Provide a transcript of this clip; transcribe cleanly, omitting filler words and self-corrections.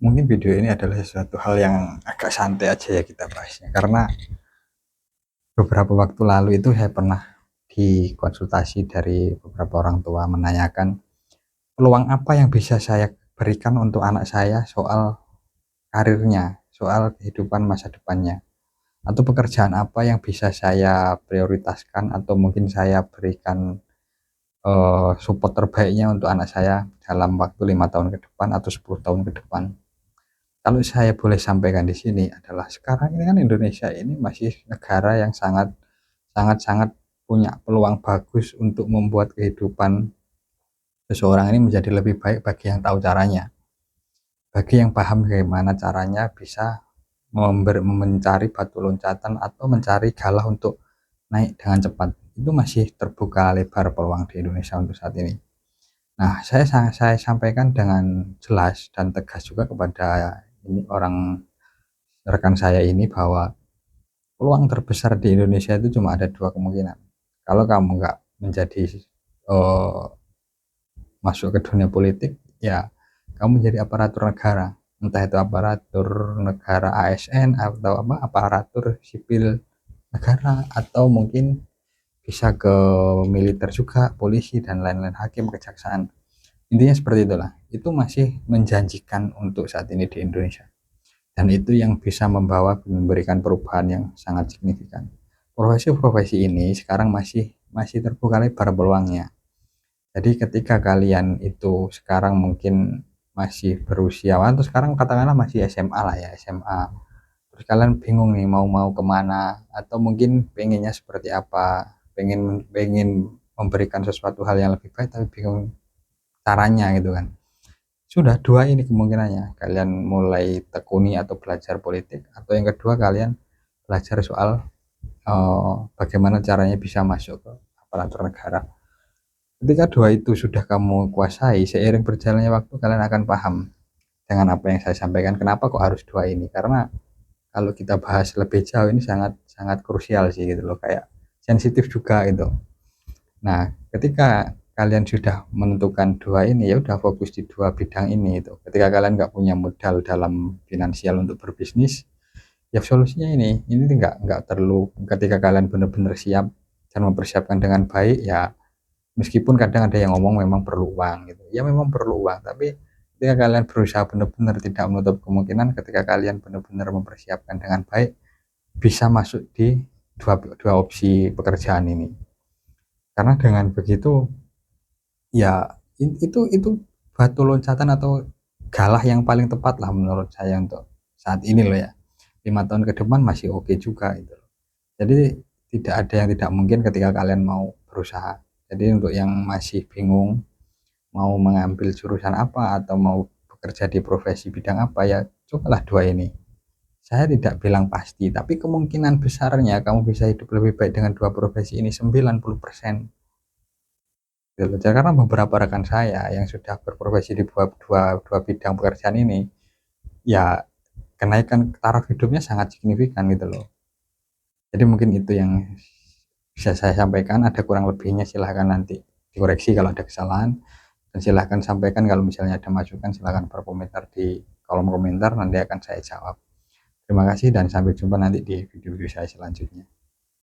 Mungkin video ini adalah sesuatu hal yang agak santai aja ya kita bahasnya. Karena beberapa waktu lalu itu saya pernah dikonsultasi dari beberapa orang tua menanyakan peluang apa yang bisa saya berikan untuk anak saya soal karirnya, soal kehidupan masa depannya, atau pekerjaan apa yang bisa saya prioritaskan atau mungkin saya berikan support terbaiknya untuk anak saya dalam waktu 5 tahun ke depan atau 10 tahun ke depan. Kalau saya boleh sampaikan di sini adalah sekarang ini kan Indonesia ini masih negara yang sangat punya peluang bagus untuk membuat kehidupan seseorang ini menjadi lebih baik bagi yang tahu caranya, bagi yang paham bagaimana caranya bisa mencari batu loncatan atau mencari galah untuk naik dengan cepat. Itu masih terbuka lebar peluang di Indonesia untuk saat ini. Nah, saya sampaikan dengan jelas dan tegas juga kepada ini orang rekan saya ini bahwa peluang terbesar di Indonesia itu cuma ada dua kemungkinan. Kalau kamu nggak menjadi uh, masuk ke dunia politik, ya kamu menjadi aparatur negara, entah itu aparatur negara ASN atau apa aparatur sipil negara, atau mungkin bisa ke militer juga, polisi dan lain-lain, hakim, kejaksaan. Intinya seperti itulah. Itu masih menjanjikan untuk saat ini di Indonesia. Dan itu yang bisa memberikan perubahan yang sangat signifikan. Profesi-profesi ini sekarang masih terbuka lebar peluangnya. Jadi ketika kalian itu sekarang mungkin masih berusia atau sekarang katakanlah masih SMA lah ya, SMA, terus kalian bingung nih mau kemana, atau mungkin pengennya seperti apa, pengen pengen memberikan sesuatu hal yang lebih baik tapi bingung caranya gitu kan. Sudah dua ini kemungkinannya, kalian mulai tekuni atau belajar politik, atau yang kedua kalian belajar soal bagaimana caranya bisa masuk ke aparatur negara. Ketika dua itu sudah kamu kuasai, seiring berjalannya waktu kalian akan paham dengan apa yang saya sampaikan. Kenapa kok harus dua ini? Karena kalau kita bahas lebih jauh ini sangat sangat krusial sih gitu loh, kayak sensitif juga gitu. Nah, ketika kalian sudah menentukan dua ini, ya udah fokus di dua bidang ini itu. Ketika kalian nggak punya modal dalam finansial untuk berbisnis, ya solusinya ini nggak perlu. Ketika kalian benar-benar siap dan mempersiapkan dengan baik, ya meskipun kadang ada yang ngomong memang perlu uang gitu, ya memang perlu uang, tapi ketika kalian berusaha benar-benar, tidak menutup kemungkinan ketika kalian benar-benar mempersiapkan dengan baik, bisa masuk di dua opsi pekerjaan ini. Karena dengan begitu, ya itu batu loncatan atau galah yang paling tepat lah menurut saya untuk saat ini loh ya. 5 tahun ke depan masih oke juga itu. Jadi tidak ada yang tidak mungkin ketika kalian mau berusaha. Jadi untuk yang masih bingung mau mengambil jurusan apa atau mau bekerja di profesi bidang apa, ya cobalah dua ini. Saya tidak bilang pasti, tapi kemungkinan besarnya kamu bisa hidup lebih baik dengan dua profesi ini 90%. Gitu. Karena beberapa rekan saya yang sudah berprofesi di dua bidang pekerjaan ini, ya kenaikan taraf hidupnya sangat signifikan gitu loh. Jadi mungkin itu yang bisa saya sampaikan. Ada kurang lebihnya silahkan nanti dikoreksi kalau ada kesalahan, dan silahkan sampaikan kalau misalnya ada masukan, silahkan berkomentar di kolom komentar, nanti akan saya jawab. Terima kasih dan sampai jumpa nanti di video-video saya selanjutnya.